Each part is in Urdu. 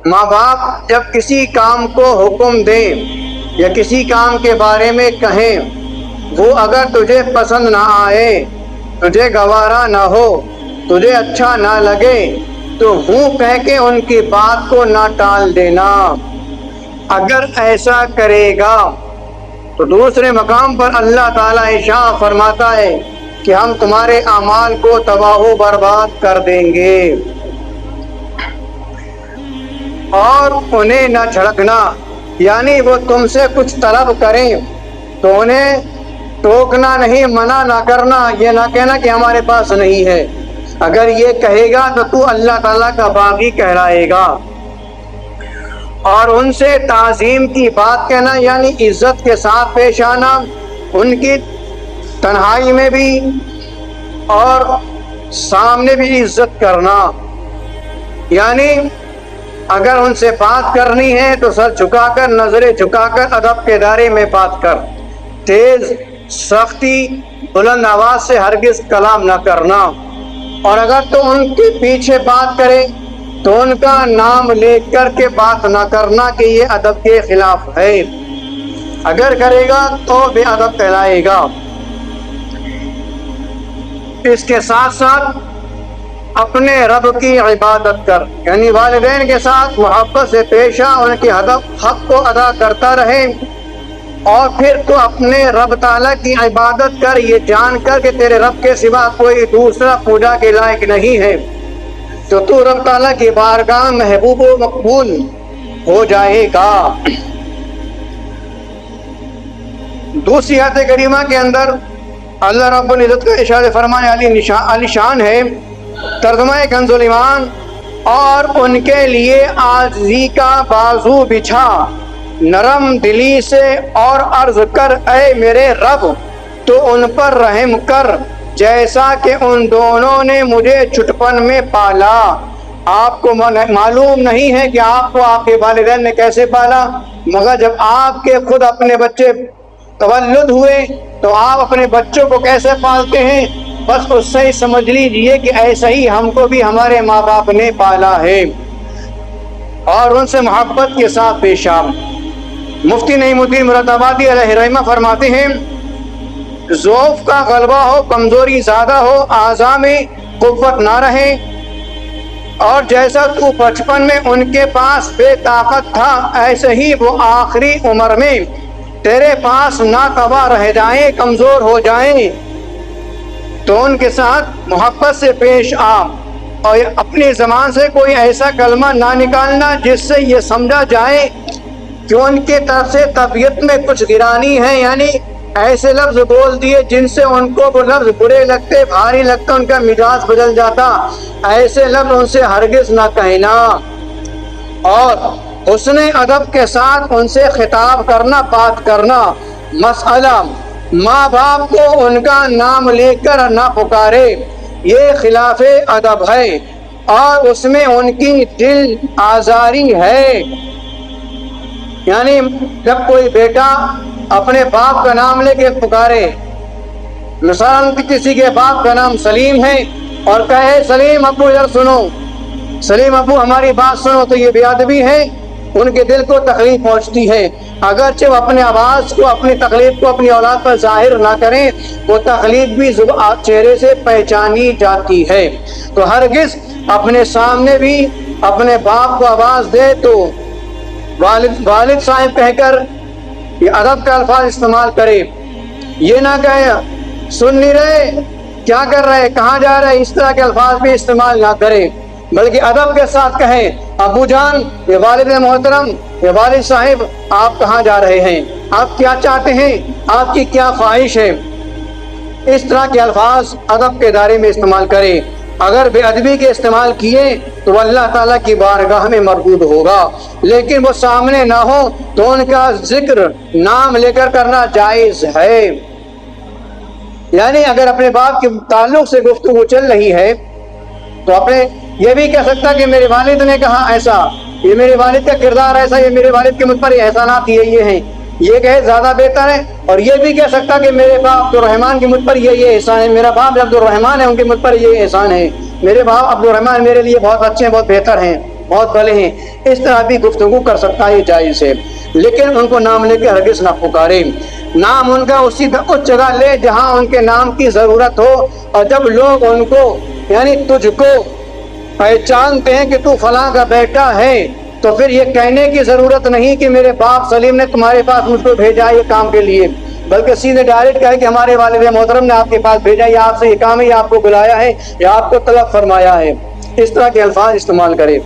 ماں باپ جب کسی کام کو حکم دیں یا کسی کام کے بارے میں کہیں، وہ اگر تجھے پسند نہ آئے، تجھے گوارا نہ ہو، تجھے اچھا نہ لگے، تو ہوں کہہ کے ان کی بات کو نہ ٹال دینا۔ اگر ایسا کرے گا تو دوسرے مقام پر اللہ تعالیٰ ارشاد فرماتا ہے کہ ہم تمہارے اعمال کو تباہ و برباد کر دیں گے۔ اور انہیں نہ جھڑکنا، یعنی وہ تم سے کچھ طلب کریں تو انہیں ٹوکنا نہیں، منع نہ کرنا، یہ نہ کہنا کہ ہمارے پاس نہیں ہے۔ اگر یہ کہے گا تو اللہ تعالیٰ کا باغی کہلائے گا۔ اور ان سے تعظیم کی بات کہنا، یعنی عزت کے ساتھ پیش آنا، ان کی تنہائی میں بھی اور سامنے بھی عزت کرنا، یعنی اگر ان سے بات کرنی ہے تو سر جھکا کر، نظریں جھکا کر، ادب کے دائرے میں بات کر، تیز سختی بلند آواز سے ہرگز کلام نہ کرنا۔ اور اگر تو ان کے پیچھے بات کرے تو ان کا نام لے کر کے بات نہ کرنا کہ یہ ادب کے خلاف ہے، اگر کرے گا تو بے ادب کہلائے گا۔ اس کے ساتھ ساتھ اپنے رب کی عبادت کر، یعنی والدین کے ساتھ محبت سے پیش آ، ان کے حق کو ادا کرتا رہے، اور پھر تو اپنے رب تعالیٰ کی عبادت کر، یہ جان کر کہ تیرے رب کے سوا کوئی دوسرا پوجا کے لائق نہیں ہے، تو رب تعالیٰ کی بارگاہ محبوب و مقبول ہو جائے گا۔ دوسری آیت کریمہ کے اندر اللہ رب العزت کا ارشاد فرمان علی شان ہے، ترجمہ کنز ایمان، اور ان کے لیے عاجزی کا بازو بچھا نرم دلی سے اور عرض کر، اے میرے رب تو ان پر رحم کر جیسا کہ ان دونوں نے مجھے چھٹپن میں پالا۔ آپ کو معلوم نہیں ہے کہ آپ کو آپ کے والدین نے کیسے پالا، مگر جب آپ کے خود اپنے بچے تولد ہوئے تو آپ اپنے بچوں کو کیسے پالتے ہیں، بس اس سے ہی سمجھ لیجئے کہ ایسا ہی ہم کو بھی ہمارے ماں باپ نے پالا ہے، اور ان سے محبت کے ساتھ پیش آؤ۔ مفتی نعیم الدین مراد آبادی علیہ رحمہ فرماتے ہیں، ضعف کا غلبہ ہو، کمزوری زیادہ ہو، اعضاء میں قوت نہ رہے، اور جیسا تو بچپن میں ان کے پاس بے طاقت تھا، ایسے ہی وہ آخری عمر میں تیرے پاس ناتواں رہ جائیں، کمزور ہو جائیں، تو ان کے ساتھ محبت سے پیش آ، اور اپنی زبان سے کوئی ایسا کلمہ نہ نکالنا جس سے یہ سمجھا جائے کہ ان کی طرف سے طبیعت میں کچھ گرانی ہے، یعنی ایسے لفظ بول دیے جن سے ان کو وہ لفظ برے لگتے، بھاری لگتا، ان کا مزاج بدل جاتا، ایسے لفظ ان سے ہرگز نہ کہنا، اور حسن ادب کے ساتھ ان سے خطاب کرنا، بات کرنا۔ مسئلہ ماں باپ کو ان کا نام لے کر نہ پکارے، یہ خلاف ادب ہے، اور اس میں ان کی دل آزاری ہے، یعنی جب کوئی بیٹا اپنے باپ کا نام لے کے پکارے، مثلاً کسی کے باپ کا نام سلیم ہے اور کہے سلیم ابو ادھر سنو، سلیم ابو ہماری بات سنو، تو یہ بے ادبی ہے، ان کے دل کو تکلیف پہنچتی ہے، اگرچہ وہ اپنے آواز کو، اپنی تکلیف کو اپنی اولاد پر ظاہر نہ کریں، وہ تکلیف بھی چہرے سے پہچانی جاتی ہے، تو ہرگز اپنے سامنے بھی اپنے باپ کو آواز دے تو والد صاحب کہہ کر یہ ادب کا الفاظ استعمال کرے، یہ نہ کہے سن نہیں رہے، کیا کر رہے، کہاں جا رہے، اس طرح کے الفاظ بھی استعمال نہ کرے، بلکہ ادب کے ساتھ کہیں ابو جان، یہ والد محترم، یہ والد صاحب، آپ کہاں جا رہے ہیں، آپ کیا چاہتے ہیں، آپ کی کیا خواہش ہے، اس طرح کے الفاظ ادب کے دائرے میں استعمال کرے۔ اگر بے ادبی کے استعمال کیے تو اللہ تعالیٰ کی بارگاہ میں مردود ہوگا، لیکن وہ سامنے نہ ہو تو ان کا ذکر نام لے کر کرنا جائز ہے، یعنی اگر اپنے باپ کے تعلق سے گفتگو چل رہی ہے تو اپنے یہ بھی کہہ سکتا کہ میرے والد نے کہا ایسا، یہ میرے والد کا کردار ایسا، یہ میرے والد کے مجھ پر یہ احسانات یہ ہیں، یہ کہے زیادہ بہتر ہے، اور یہ بھی کہہ سکتا کہ میرے باپ عبدالرحمن کے مجھ پر یہ احسان ہے، میرا باپ عبدالرحمن ہے ان کے مجھ پر یہ احسان ہے، میرے باپ عبدالرحمن میرے لیے بہت اچھے ہیں، بہت بہتر ہیں، بہت بھلے ہیں، اس طرح بھی گفتگو کر سکتا ہے، یہ جائز ہے، لیکن ان کو نام لے کے ہرگز نہ پکارے۔ نام ان کا اس جگہ لے جہاں ان کے نام کی ضرورت ہو، اور جب لوگ ان کو یعنی تجھ کو پہچانتے ہیں کہ تو فلاں کا بیٹا ہے، تو پھر یہ کہنے کی ضرورت نہیں کہ میرے باپ سلیم نے تمہارے پاس مجھ کو بھیجا ہے یہ کام کے لیے، بلکہ سیدھے ڈائریکٹ کہے کہ ہمارے والد محترم نے آپ کے پاس بھیجا، یا آپ سے یہ کام ہے، یا آپ کو بلایا ہے، یا آپ کو طلب فرمایا ہے، اس طرح کے الفاظ استعمال کرے۔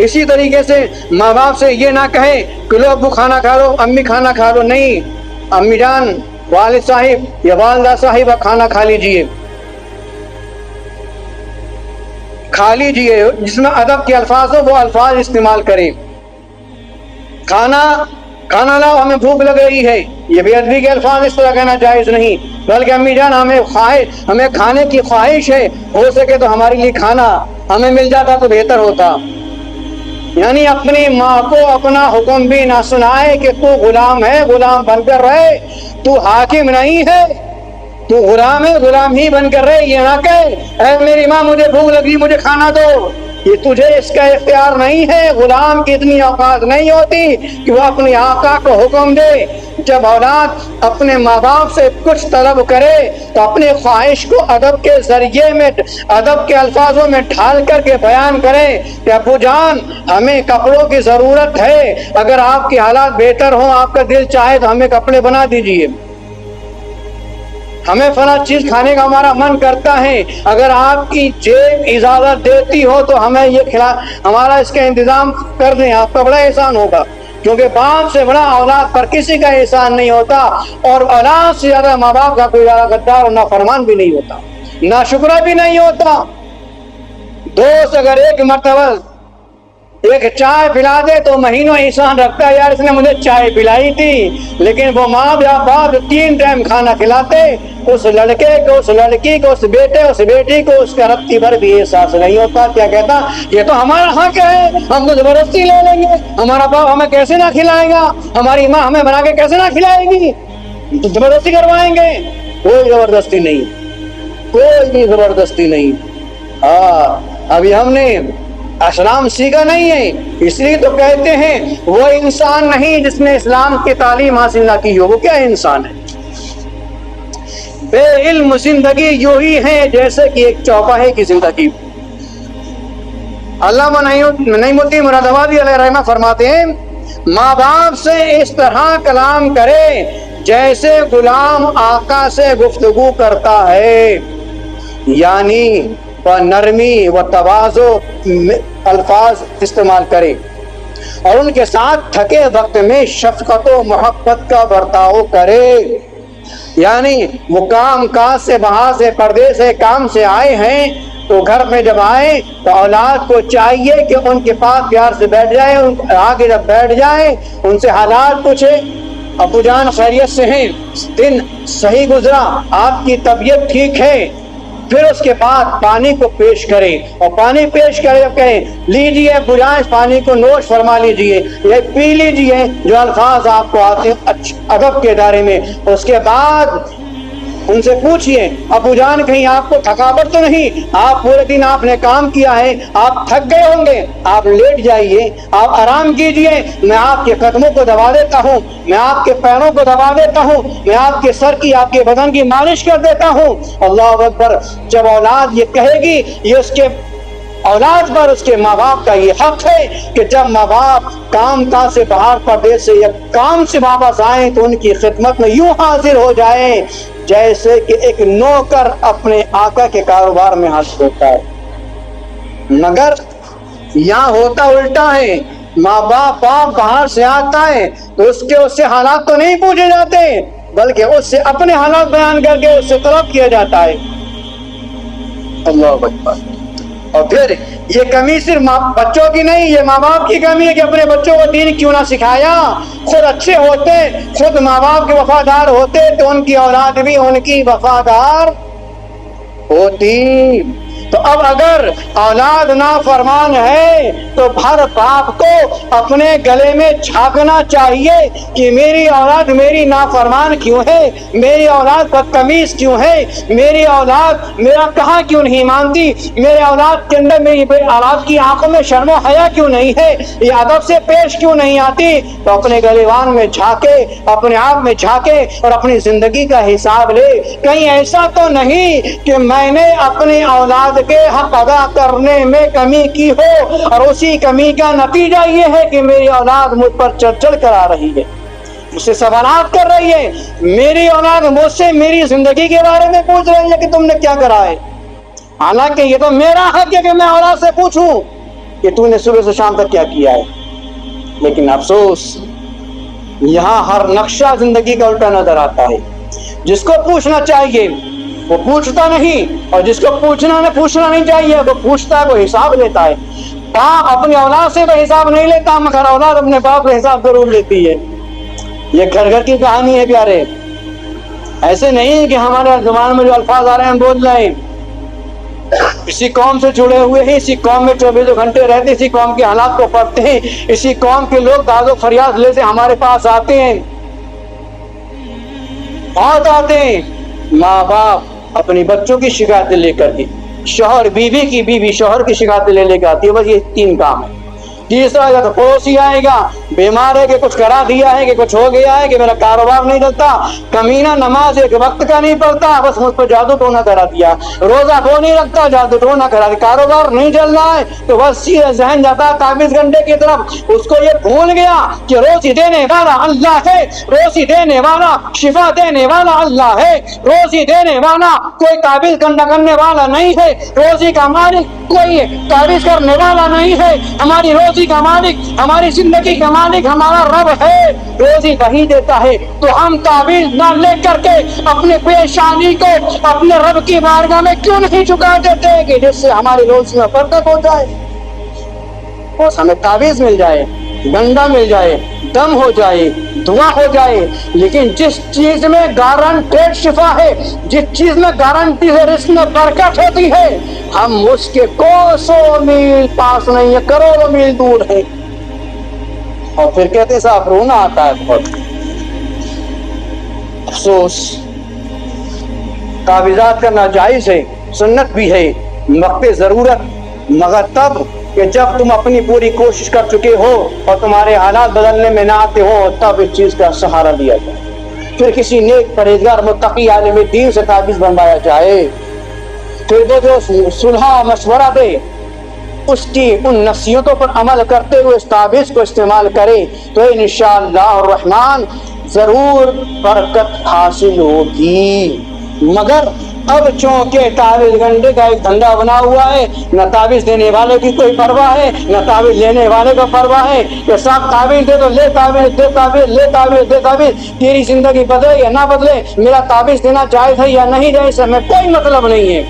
اسی طریقے سے ماں باپ سے یہ نہ کہے کہ لو ابو کھانا کھا لو، امی کھانا کھا لو، نہیں، امی جان، والد صاحب یا والدہ صاحبہ کھانا کھا لیجئے، کھا لیجئے، جس میں ادب کے الفاظ ہو وہ الفاظ استعمال کریں۔ کھانا لاؤ، ہمیں بھوک لگ رہی ہے، یہ بے ادبی کے الفاظ اس طرح کہنا جائز نہیں، بلکہ امی جان ہمیں کھانے کی خواہش ہے، ہو سکے تو ہمارے لیے کھانا ہمیں مل جاتا تو بہتر ہوتا۔ یعنی اپنی ماں کو اپنا حکم بھی نہ سنائے کہ تو غلام ہے، غلام بن کر رہے، تو حاکم نہیں ہے، تو غلام ہے، غلام ہی بن کر رہے، یہ نہ کہے اے میری ماں مجھے بھوک لگی مجھے کھانا دو، یہ تجھے اس کا اختیار نہیں ہے۔ غلام کی اتنی اوقات نہیں ہوتی کہ وہ اپنے آقا کو حکم دے۔ جب اولاد اپنے ماں باپ سے کچھ طلب کرے تو اپنی خواہش کو ادب کے ذریعے میں، ادب کے الفاظوں میں ڈھال کر کے بیان کرے کہ ابو جان ہمیں کپڑوں کی ضرورت ہے، اگر آپ کی حالات بہتر ہوں، آپ کا دل چاہے تو ہمیں کپڑے بنا دیجئے، ہمیں فلاں چیز کھانے کا ہمارا من کرتا ہے، اگر آپ کی جیب اجازت دیتی ہو تو ہمیں یہ ہمارا اس کا انتظام کر دیں، آپ کا بڑا احسان ہوگا، کیونکہ باپ سے بڑا اولاد پر کسی کا احسان نہیں ہوتا، اور اولاد سے زیادہ ماں باپ کا کوئی زیادہ غدار اور نافرمان بھی نہیں ہوتا، ناشکرہ بھی نہیں ہوتا۔ دوست اگر ایک مرتبہ ایک چائے پلا دے تو مہینوں احسان رکھتا ہے، یار اس نے مجھے چائے پلائی تھی، لیکن وہ ماں باپ 3 ٹائم کھانا کھلاتے، اس لڑکے کو، اس لڑکی کو، اس بیٹے اس بیٹی کو اس کا رتی بھر بھی احساس نہیں ہوتا۔ کیا کہتا یہ تو ہمارا حق ہے، ہم تو زبردستی لے لیں گے، ہمارا باپ ہمیں کیسے نہ کھلائے گا، ہماری ماں ہمیں بنا کے کیسے نہ کھلائے گی، زبردستی کروائیں گے۔ کوئی زبردستی نہیں، کوئی بھی زبردستی نہیں۔ ابھی ہم نے اسلام سیکھا نہیں ہے، اس لیے تو کہتے ہیں وہ انسان نہیں جس نے اسلام کی تعلیم حاصل نہ کی ہو۔ وہ کیا انسان ہے؟ بے علم زندگی یوں ہی ہے جیسے کہ ایک چوپاہے کی زندگی۔ علامہ نعیم الدین مراد آبادی علیہ رحمہ فرماتے ہیں ماں باپ سے اس طرح کلام کرے جیسے غلام آقا سے گفتگو کرتا ہے، یعنی نرمی و تواضع الفاظ استعمال کرے، اور ان کے ساتھ تھکے وقت میں شفقت و محبت کا برتاؤ کرے۔ یعنی وہ کام کاج سے، باہر سے، پردے سے، کام سے آئے ہیں تو گھر میں جب آئے تو اولاد کو چاہیے کہ ان کے پاس پیار سے بیٹھ جائے، آگے جب بیٹھ جائے ان سے حالات پوچھے، ابو جان خیریت سے ہیں، دن صحیح گزرا، آپ کی طبیعت ٹھیک ہے، پھر اس کے بعد پانی کو پیش کریں، اور پانی پیش کرے جب کہیں لیجئے ابو جان اس پانی کو نوش فرما لیجئے، یہ پی لیجئے، جو الفاظ آپ کو آتے ہیں ادب کے دائرے میں۔ اس کے بعد ان سے پوچھئے ابو جان کہیں آپ کو تھکاوٹ تو نہیں، آپ پورے دن آپ نے کام کیا ہے، آپ تھک گئے ہوں گے، آپ لیٹ جائیے، آپ آرام کیجئے، میں آپ کے قدموں کو دبا دیتا ہوں، میں آپ کے پیروں کو دبا دیتا ہوں، میں آپ کے سر کی، آپ کے بدن کی مالش کر دیتا ہوں۔ اللہ اکبر۔ جب اولاد یہ کہے گی، یہ اس کے اولاد پر اس کے ماں باپ کا یہ حق ہے کہ جب ماں باپ کام کاج سے باہر پردے سے یا کام سے واپس آئیں تو ان کی خدمت میں یوں حاضر ہو جائیں جیسے کہ ایک نوکر اپنے آقا کے کاروبار میں حاضر ہوتا ہے۔ مگر یہاں ہوتا الٹا ہے، ماں باپ باہر سے آتا ہے تو اس سے حالات تو نہیں پوچھے جاتے، بلکہ اس سے اپنے حالات بیان کر کے اس سے طلب کیا جاتا ہے۔ اللہ اکبر۔ اور پھر یہ کمی صرف بچوں کی نہیں، یہ ماں باپ کی کمی ہے کہ اپنے بچوں کو دین کیوں نہ سکھایا۔ خود اچھے ہوتے، خود ماں باپ کے وفادار ہوتے تو ان کی اولاد بھی ان کی وفادار ہوتی۔ تو اب اگر اولاد نافرمان ہے تو ہر باپ کو اپنے گلے میں جھانکنا چاہیے کہ میری اولاد میری نافرمان کیوں ہے، میری اولاد بدتمیز کیوں ہے، میری اولاد میرا کہاں کیوں نہیں مانتی، میرے اولاد کے اندر میری اولاد کی آنکھوں میں شرم و حیا کیوں نہیں ہے، یہ ادب سے پیش کیوں نہیں آتی۔ تو اپنے گریبان میں جھانکے، اپنے آپ میں جھانکے اور اپنی زندگی کا حساب لے۔ کہیں ایسا تو نہیں کہ میں نے اپنی اولاد کے حق ادا کرنے میں کمی کی ہو اور اسی کمی کا نتیجہ یہ ہے کہ میری اولاد مجھ پر چڑھ چڑھ کر آ رہی ہے، مجھ سے سوالات کر رہی ہے، میری اولاد مجھ سے میری زندگی کے بارے میں پوچھ رہی ہے کہ تم نے کیا کرا ہے، حالانکہ یہ تو میرا حق ہے کہ میں اولاد سے پوچھوں کہ تو نے صبح سے شام تک کیا کیا ہے۔ لیکن افسوس یہاں ہر نقشہ زندگی کا الٹا نظر آتا ہے۔ جس کو پوچھنا چاہیے وہ پوچھتا نہیں، اور جس کو پوچھنا نہیں چاہیے وہ پوچھتا ہے، وہ حساب لیتا ہے۔ باپ اپنی اولاد سے تو حساب نہیں لیتا، مگر اولاد اپنے باپ کا حساب ضرور لیتی ہے۔ یہ گھر گھر کی کہانی ہے پیارے، ایسے نہیں کہ ہمارے زبان میں جو الفاظ آ رہے ہیں ہم بول رہے ہیں۔ اسی قوم سے جڑے ہوئے ہیں، اسی قوم میں 24 گھنٹے رہتے، اسی قوم کے حالات کو پڑھتے ہیں، اسی قوم کے لوگ داد و فریاد لے سے ہمارے پاس آتے ہیں، بہت آتے ہیں۔ ماں باپ اپنی بچوں کی شکایتیں لے کر کے، شوہر بیوی کی، بیوی شوہر کی شکایتیں لے کے آتی ہے، بس یہ 3 کام ہے۔ تیسرا تو پڑوسی آئے گا، بیمار ہے کہ کچھ کرا دیا ہے کہ کچھ ہو گیا ہے کہ میرا کاروبار نہیں چلتا، کمینہ نماز ایک وقت کا نہیں پڑھتا، بس مجھ پہ جادو ٹونا کرا دیا، روزہ وہ نہیں رکھتا، جادو ٹونا کرا دیا، کاروبار نہیں چل رہا ہے تو بس سیدھا ذہن جاتا ہے 24 گھنٹے کی طرف، اس کو یہ بھول گیا کہ روزی دینے والا اللہ ہے، روزی دینے والا شفا دینے والا اللہ ہے، روزی دینے والا کوئی تعویذ کرنے والا نہیں ہے، روزی کا مالک کوئی تعویذ کرنے والا نہیں ہے، ہماری روزی کا مالک، ہماری زندگی کا مالک ہمارا رب ہے، روزی نہیں دیتا ہے تو ہم تعویذ نہ لے کر کے اپنے پیشانی کو اپنے رب کی بارگاہ میں کیوں نہیں چکا دیتے کہ جس سے ہماری روزی میں برکت ہو جائے، بس ہمیں تعویذ مل جائے، ڈنڈا مل جائے، دم ہو جائے، دعا ہو جائے۔ لیکن جس چیز میں گارنٹیڈ شفا ہے، جس چیز میں گارنٹی ہے رزق میں برکت ہوتی ہے، ہم اس کے کوسوں میل پاس نہیں ہے، کروڑوں میل دور ہے، اور پھر کہتے صاحب رونا آتا ہے بہت۔ افسوس تعویذات کرنا جائز ہے، سنت بھی ہے وقت ضرورت، مگر تب کہ جب تم اپنی پوری کوشش کر چکے ہو اور تمہارے حالات بدلنے میں نہ آتے ہو، تب اس چیز کا سہارا لیا جائے، پھر کسی نیک پرہیزگار متقی عالم دین سے تعویذ بنوایا جائے، پھر وہ جو صلح مشورہ دے اس کی ان نصیحتوں پر عمل کرتے ہوئے اس تعویذ کو استعمال کرے تو انشاءاللہ الرحمن ضرور برکت حاصل ہوگی۔ مگر اب چونکہ تعویذ گنڈے کا ایک دھندا بنا ہوا ہے، نہ تعویذ دینے والے کی کوئی پرواہ ہے، نہ تعویذ لینے والے کو پرواہ ہے کہ صاحب تعویذ دے تو لے تعویذ، دے تعویذ، لے تعویذ، دے تعویذ، تیری زندگی بدلے یا نہ بدلے، میرا تعویذ دینا جائز ہے یا نہیں جائز ہے، میں کوئی مطلب نہیں ہے،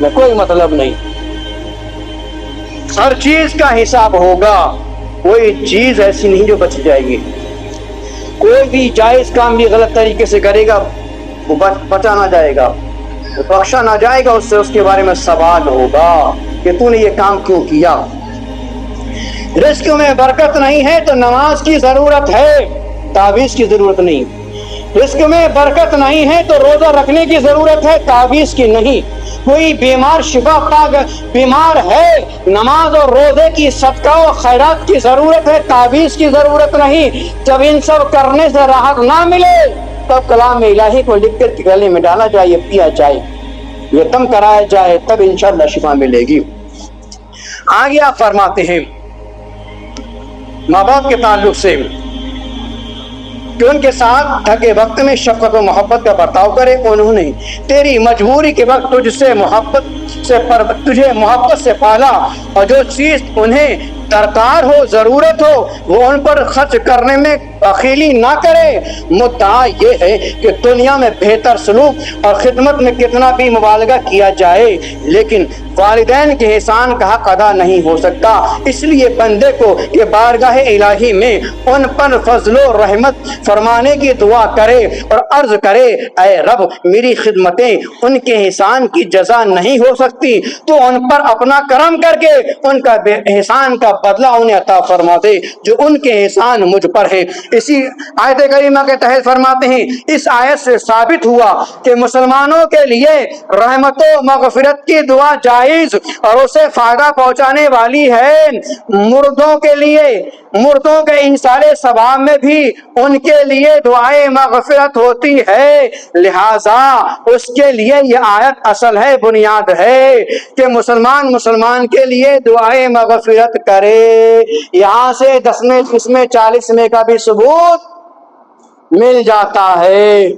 میں کوئی مطلب نہیں۔ ہر چیز کا حساب ہوگا، کوئی چیز ایسی نہیں جو بچ جائے گی، کوئی بھی جائز کام بھی غلط طریقے سے کرے گا وہ بچا نہ جائے گا، وہ بخشا نہ جائے گا، اس سے اس کے بارے میں سوال ہوگا کہ تو نے یہ کام کیوں کیا۔ رزق میں برکت نہیں ہے تو نماز کی ضرورت ہے، تعویذ کی ضرورت نہیں۔ رزق میں برکت نہیں ہے تو روزہ رکھنے کی ضرورت ہے، تعویذ کی نہیں۔ کوئی بیمار شفا پا بیمار ہے، نماز اور روزے کی، صدقہ و خیرات کی ضرورت ہے، تعویذ کی ضرورت نہیں۔ جب ان سب کرنے سے راحت نہ ملے تب کلام الہی کو لکھ کر گلے میں ڈالا جائے، پیا جائے، یہ دم کرایا جائے، تب انشاءاللہ شفا ملے گی۔ آگے آپ فرماتے ہیں ماں باپ کے تعلق سے کہ ان کے ساتھ تھکے وقت میں شفقت و محبت کا برتاؤ کرے، انہوں نے تیری مجبوری کے وقت تجھے محبت سے پالا، اور جو چیز انہیں درکار ہو، ضرورت ہو، وہ ان پر خرچ کرنے میں بخیلی نہ کرے۔ مدعا یہ ہے کہ دنیا میں بہتر سلوک اور خدمت میں کتنا بھی مبالغہ کیا جائے، لیکن والدین کے احسان کا حق ادا نہیں ہو سکتا۔ اس لیے بندے کو یہ بارگاہ الہی میں ان پر فضل و رحمت فرمانے کی دعا کرے اور عرض کرے، اے رب میری خدمتیں ان کے احسان کی جزا نہیں ہو سکتی، تو ان پر اپنا کرم کر کے ان کا احسان کا بدلہ انہیں عطا فرما دے جو ان کے احسان مجھ پر ہے۔ اسی آیت کریمہ کے تحت فرماتے ہیں، اس آیت سے ثابت ہوا کہ مسلمانوں کے لیے رحمت و مغفرت کی دعا جائز اور اسے فائدہ پہنچانے والی ہے۔ مردوں کے لیے، مردوں کے ایصال ثواب میں بھی ان کے لیے دعائے مغفرت ہوتی ہے، لہذا اس کے لیے یہ آیت اصل ہے، بنیاد ہے کہ مسلمان کے لیے دعائے مغفرت کرے۔ یہاں سے 10ویں 20ویں 40ویں کا بھی ثبوت مل جاتا ہے۔